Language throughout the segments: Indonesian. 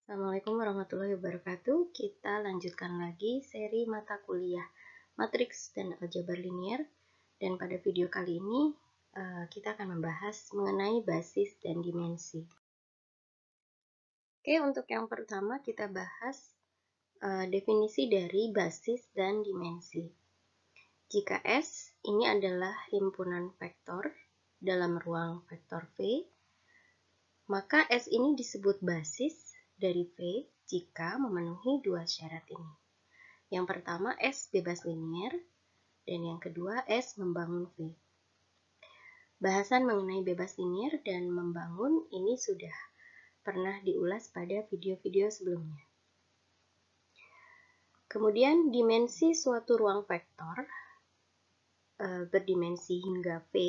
Assalamualaikum warahmatullahi wabarakatuh. Kita lanjutkan lagi seri mata kuliah matriks dan aljabar linier. Dan pada video kali ini kita akan membahas mengenai basis dan dimensi. Oke, untuk yang pertama kita bahas definisi dari basis dan dimensi. Jika S ini adalah himpunan vektor dalam ruang vektor V, maka S ini disebut basis dari V jika memenuhi dua syarat ini. Yang pertama, S bebas linier, dan yang kedua, S membangun V. Bahasan mengenai bebas linier dan membangun ini sudah pernah diulas pada video-video sebelumnya. Kemudian, dimensi suatu ruang vektor berdimensi hingga V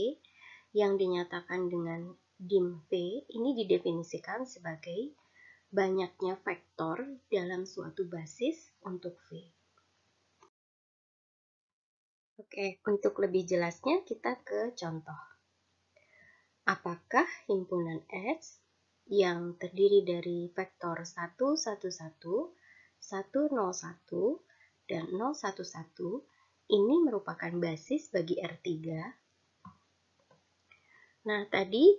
yang dinyatakan dengan dim V ini didefinisikan sebagai banyaknya vektor dalam suatu basis untuk V. Oke, untuk lebih jelasnya kita ke contoh. Apakah himpunan S yang terdiri dari vektor 1, 1, 1, 1, 0, 1, dan 0, 1, 1 ini merupakan basis bagi R3? Nah, tadi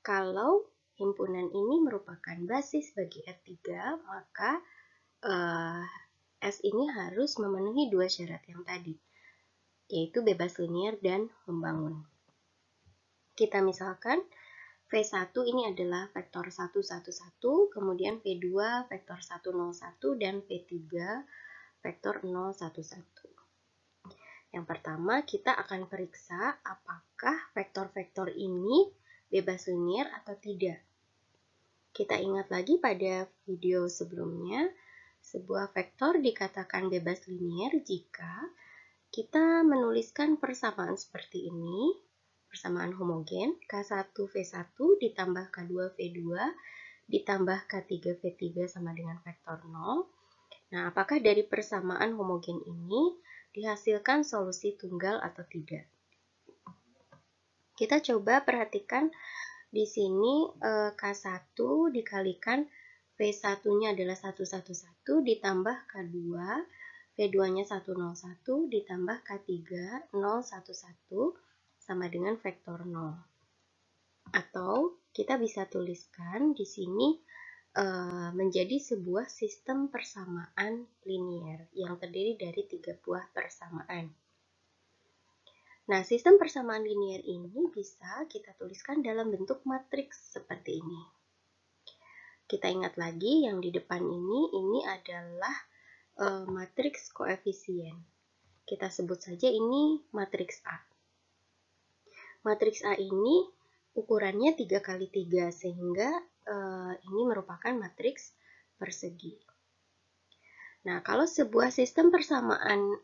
kalau himpunan ini merupakan basis bagi R3, maka S ini harus memenuhi dua syarat yang tadi, yaitu bebas linier dan membangun. Kita misalkan V1 ini adalah vektor 1, 1, 1, kemudian V2 vektor 1, 0, 1, dan V3 vektor 0, 1, 1. Yang pertama, kita akan periksa apakah vektor-vektor ini bebas linier atau tidak. Kita ingat lagi pada video sebelumnya, sebuah vektor dikatakan bebas linier jika kita menuliskan persamaan seperti ini, persamaan homogen, K1V1 ditambah K2V2 ditambah K3V3 sama dengan vektor 0. Nah, apakah dari persamaan homogen ini dihasilkan solusi tunggal atau tidak? Kita coba perhatikan di sini K1 dikalikan V1-nya adalah 111 ditambah K2, V2-nya 101 ditambah K3 011 sama dengan vektor 0. Atau kita bisa tuliskan di sini menjadi sebuah sistem persamaan linier yang terdiri dari 3 buah persamaan. Nah, sistem persamaan linier ini bisa kita tuliskan dalam bentuk matriks seperti ini. Kita ingat lagi yang di depan ini adalah matriks koefisien. Kita sebut saja ini matriks A. Matriks A ini ukurannya 3x3 sehingga ini merupakan matriks persegi. Nah, kalau sebuah sistem persamaan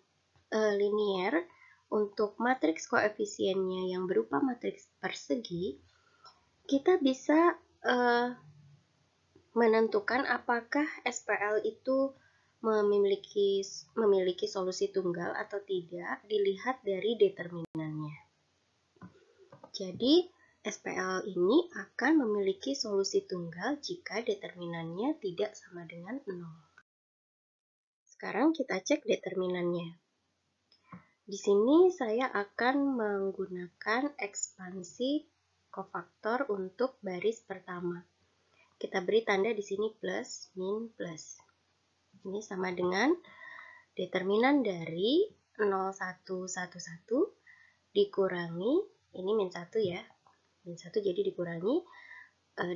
linier untuk matriks koefisiennya yang berupa matriks persegi, kita bisa menentukan apakah SPL itu memiliki solusi tunggal atau tidak dilihat dari determinannya. Jadi, SPL ini akan memiliki solusi tunggal jika determinannya tidak sama dengan 0. Sekarang kita cek determinannya. Di sini saya akan menggunakan ekspansi kofaktor untuk baris pertama. Kita beri tanda di sini plus, min, plus. Ini sama dengan determinan dari 0111 dikurangi, ini min 1 ya, min 1 jadi dikurangi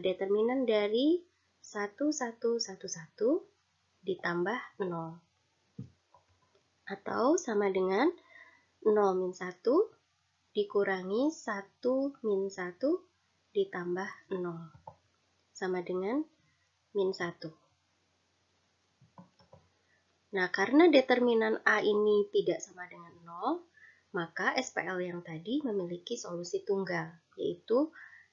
determinan dari 1111 ditambah 0. Atau sama dengan 0 min 1 dikurangi 1 min 1 ditambah 0. Sama dengan min 1. Nah, karena determinan A ini tidak sama dengan 0, maka SPL yang tadi memiliki solusi tunggal, yaitu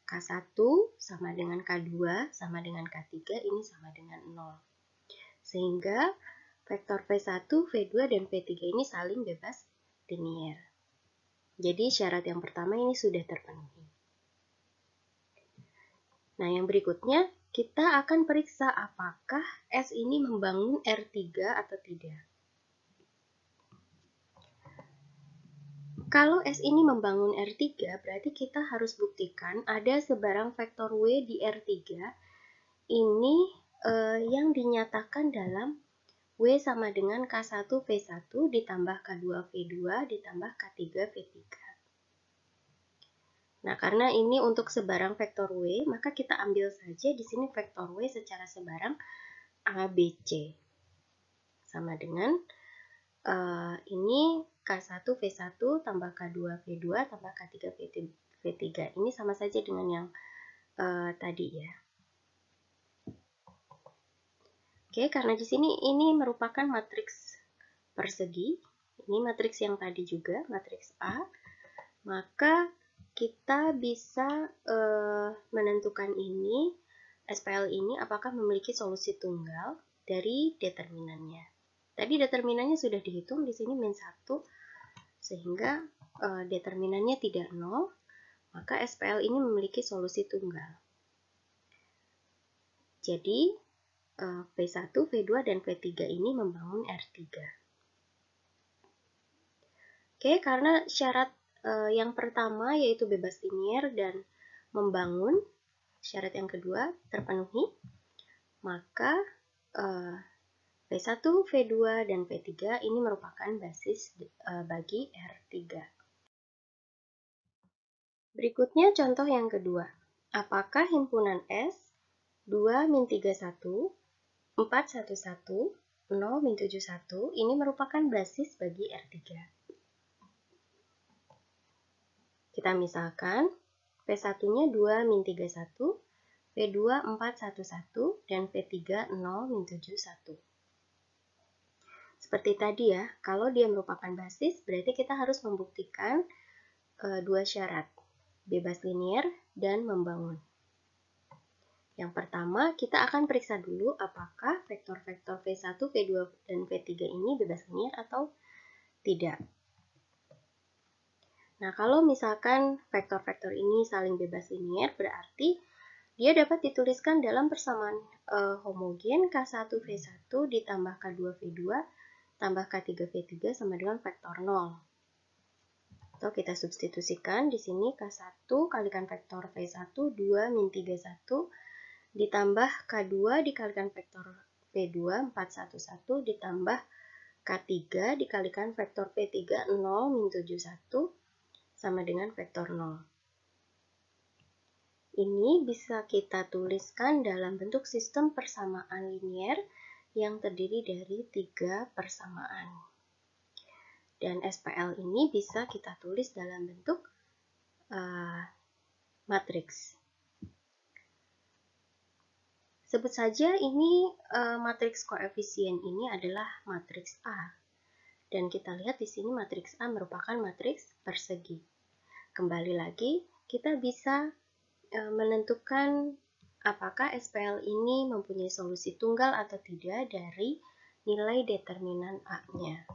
K1 sama dengan K2 sama dengan K3, ini sama dengan 0. Sehingga vektor V1, V2, dan V3 ini saling bebas linier. Jadi syarat yang pertama ini sudah terpenuhi. Nah, yang berikutnya kita akan periksa apakah S ini membangun R3 atau tidak. Kalau S ini membangun R3, berarti kita harus buktikan ada sebarang vektor W di R3 ini yang dinyatakan dalam W sama dengan K1 V1 ditambah K2 V2 ditambah K3 V3. Nah, karena ini untuk sebarang vektor W, maka kita ambil saja di sini vektor W secara sebarang ABC. Sama dengan ini K1 V1 tambah K2 V2 tambah K3 V3. Ini sama saja dengan yang tadi ya. Oke, karena di sini ini merupakan matriks persegi. Ini matriks yang tadi juga, matriks A. Maka kita bisa menentukan ini, SPL ini apakah memiliki solusi tunggal dari determinannya. Tadi determinannya sudah dihitung, di sini min 1, sehingga determinannya tidak 0, maka SPL ini memiliki solusi tunggal. Jadi, V1, V2, dan V3 ini membangun R3. Oke, karena syarat yang pertama yaitu bebas linier dan membangun, syarat yang kedua terpenuhi, maka V1, V2, dan V3 ini merupakan basis bagi R3. Berikutnya contoh yang kedua. Apakah himpunan S 2-31, 411, 0-71 ini merupakan basis bagi R3? Kita misalkan V1-nya 2-31, V2 411, dan V3 0-71. Seperti tadi ya, kalau dia merupakan basis, berarti kita harus membuktikan dua syarat, bebas linier dan membangun. Yang pertama, kita akan periksa dulu apakah vektor-vektor V1, V2, dan V3 ini bebas linier atau tidak. Nah, kalau misalkan vektor-vektor ini saling bebas linier, berarti dia dapat dituliskan dalam persamaan homogen K1 V1 ditambah K2 V2 tambah K3 V3 sama dengan vektor 0. Atau kita substitusikan di sini K1 kalikan vektor V1 2-31 ditambah K2 dikalikan vektor V2 411 ditambah K3 dikalikan vektor V3 0-71 sama dengan vektor 0. Ini bisa kita tuliskan dalam bentuk sistem persamaan linier yang terdiri dari 3 persamaan. Dan SPL ini bisa kita tulis dalam bentuk matriks. Sebut saja ini matriks koefisien ini adalah matriks A. Dan kita lihat di sini matriks A merupakan matriks persegi. Kembali lagi, kita bisa menentukan apakah SPL ini mempunyai solusi tunggal atau tidak dari nilai determinan A-nya.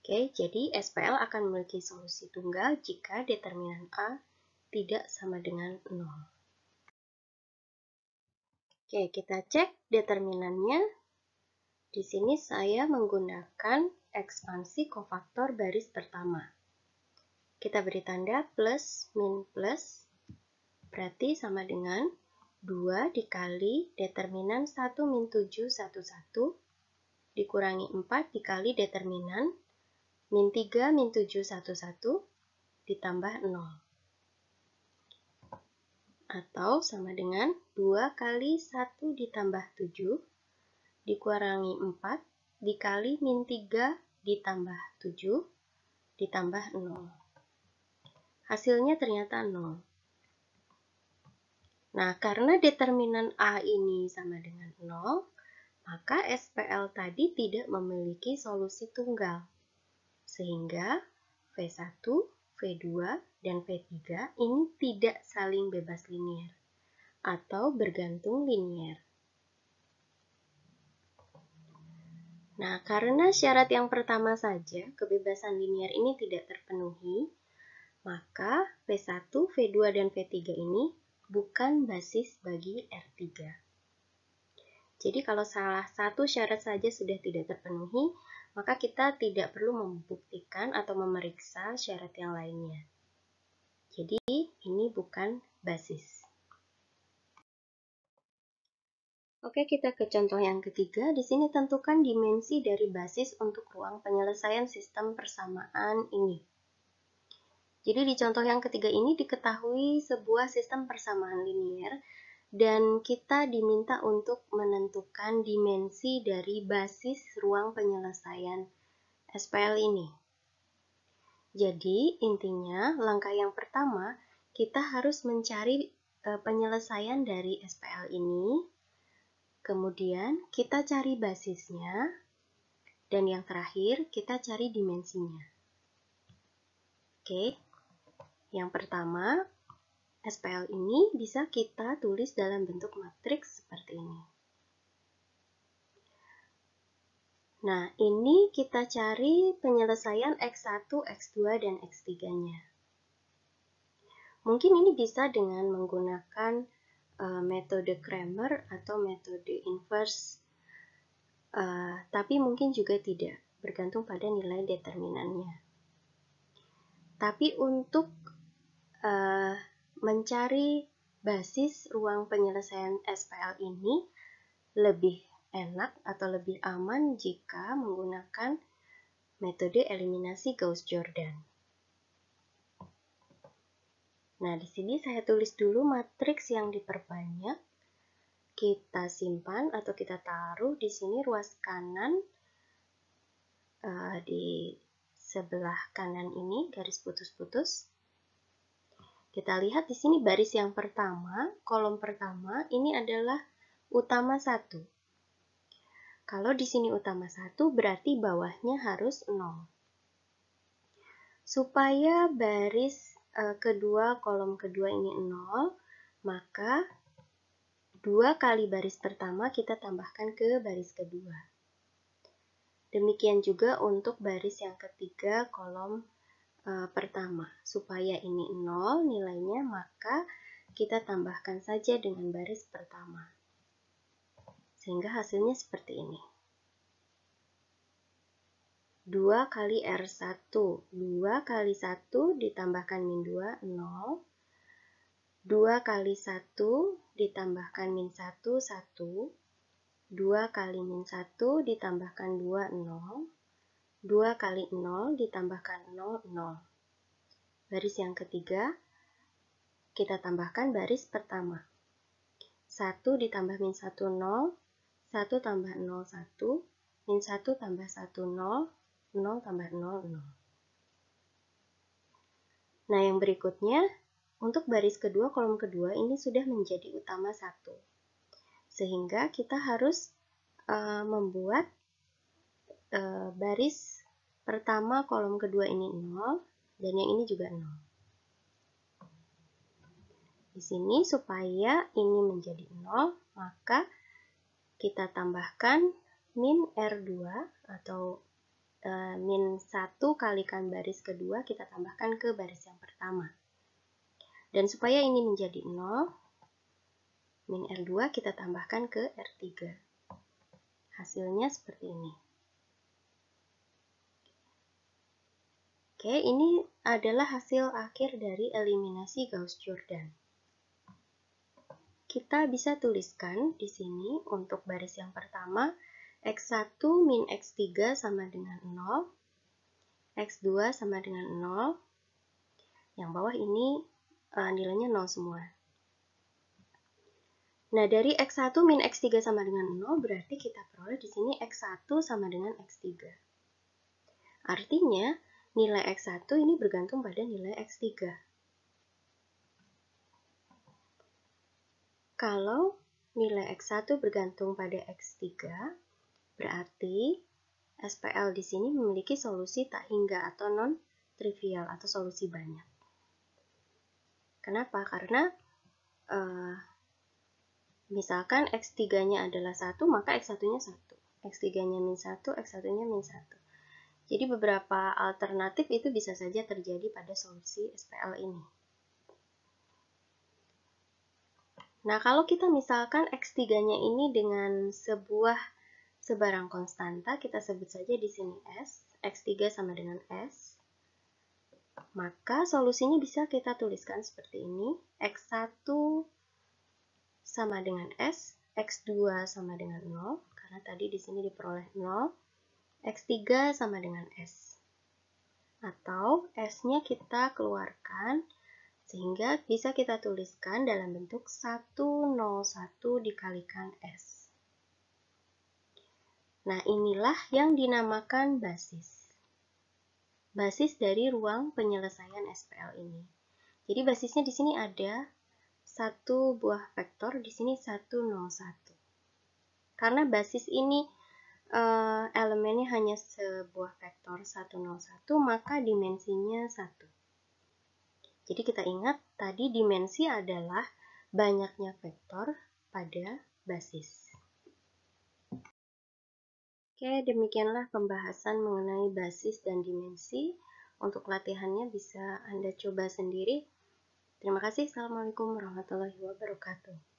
Oke, jadi SPL akan memiliki solusi tunggal jika determinan A tidak sama dengan 0. Oke, kita cek determinannya. Di sini saya menggunakan ekspansi kofaktor baris pertama. Kita beri tanda plus, min, plus. Berarti sama dengan 2 dikali determinan 1 min 7, 1, 1. Dikurangi 4 dikali determinan min 3, min 7, 1, 1. Ditambah 0. Atau sama dengan 2 kali 1 ditambah 7. Dikurangi 4 dikali min 3 ditambah 7 ditambah 0. Hasilnya ternyata 0. Nah, karena determinan A ini sama dengan 0, maka SPL tadi tidak memiliki solusi tunggal. Sehingga V1, V2, dan V3 ini tidak saling bebas linier atau bergantung linier. Nah, karena syarat yang pertama saja, kebebasan linier ini tidak terpenuhi, maka V1, V2, dan V3 ini bukan basis bagi R3. Jadi kalau salah satu syarat saja sudah tidak terpenuhi, maka kita tidak perlu membuktikan atau memeriksa syarat yang lainnya. Jadi ini bukan basis. Oke, kita ke contoh yang ketiga. Di sini tentukan dimensi dari basis untuk ruang penyelesaian sistem persamaan ini. Jadi di contoh yang ketiga ini diketahui sebuah sistem persamaan linier dan kita diminta untuk menentukan dimensi dari basis ruang penyelesaian SPL ini. Jadi intinya langkah yang pertama kita harus mencari penyelesaian dari SPL ini, kemudian kita cari basisnya, dan yang terakhir kita cari dimensinya. Oke, yang pertama SPL ini bisa kita tulis dalam bentuk matriks seperti ini. Nah, ini kita cari penyelesaian X1, X2, dan X3-nya. Mungkin ini bisa dengan menggunakan metode Cramer atau metode inverse, tapi mungkin juga tidak, bergantung pada nilai determinannya. Tapi untuk mencari basis ruang penyelesaian SPL ini lebih enak atau lebih aman jika menggunakan metode eliminasi Gauss-Jordan. Nah, di sini saya tulis dulu matriks yang diperbanyak. Kita simpan atau kita taruh di sini ruas kanan di sebelah kanan ini garis putus-putus. Kita lihat di sini baris yang pertama, kolom pertama, ini adalah utama 1. Kalau di sini utama 1, berarti bawahnya harus 0. Supaya baris kedua, kolom kedua ini 0, maka 2 kali baris pertama kita tambahkan ke baris kedua. Demikian juga untuk baris yang ketiga, kolom pertama. Supaya ini 0 nilainya, maka kita tambahkan saja dengan baris pertama. Sehingga hasilnya seperti ini. 2 kali R1. 2 kali 1 ditambahkan min 2, 0. 2 kali 1 ditambahkan min 1, 1. 2 kali min 1 ditambahkan 2, 0. 2 kali 0 ditambahkan 0, 0. Baris yang ketiga, kita tambahkan baris pertama. 1 ditambah min 1, 0. 1 tambah 0, 1. Min 1 tambah 1, 0. 0 tambah 0, 0. Nah, yang berikutnya, untuk baris kedua, kolom kedua, ini sudah menjadi utama 1. Sehingga kita harus membuat baris pertama, kolom kedua ini 0. Dan yang ini juga 0. Di sini supaya ini menjadi 0, maka kita tambahkan min R2 atau min 1 kalikan baris kedua kita tambahkan ke baris yang pertama. Dan supaya ini menjadi 0, min R2 kita tambahkan ke R3. Hasilnya seperti ini. Oke, ini adalah hasil akhir dari eliminasi Gauss-Jordan. Kita bisa tuliskan di sini untuk baris yang pertama, X1 min X3 sama dengan 0, X2 sama dengan 0, yang bawah ini nilainya 0 semua. Nah, dari X1 min X3 sama dengan 0, berarti kita peroleh di sini X1 sama dengan X3. Artinya, nilai X1 ini bergantung pada nilai X3. Kalau nilai X1 bergantung pada X3, berarti SPL di sini memiliki solusi tak hingga atau non-trivial atau solusi banyak. Kenapa? Karena misalkan X3-nya adalah 1, maka X1-nya 1. X3-nya min 1, X1-nya min 1. Jadi beberapa alternatif itu bisa saja terjadi pada solusi SPL ini. Nah, kalau kita misalkan X3-nya ini dengan sebarang konstanta, kita sebut saja di sini S, X3 sama dengan S. Maka solusinya bisa kita tuliskan seperti ini. X1 sama dengan S, X2 sama dengan 0, karena tadi di sini diperoleh 0. X3 sama dengan S. Atau S-nya kita keluarkan, sehingga bisa kita tuliskan dalam bentuk 101 dikalikan S. Nah, inilah yang dinamakan basis. Basis dari ruang penyelesaian SPL ini. Jadi basisnya di sini ada satu buah vektor, di sini 101. Karena basis ini elemennya hanya sebuah vektor 101, maka dimensinya 1. Jadi kita ingat tadi dimensi adalah banyaknya vektor pada basis. Oke, demikianlah pembahasan mengenai basis dan dimensi. Untuk latihannya bisa Anda coba sendiri. Terima kasih. Assalamualaikum warahmatullahi wabarakatuh.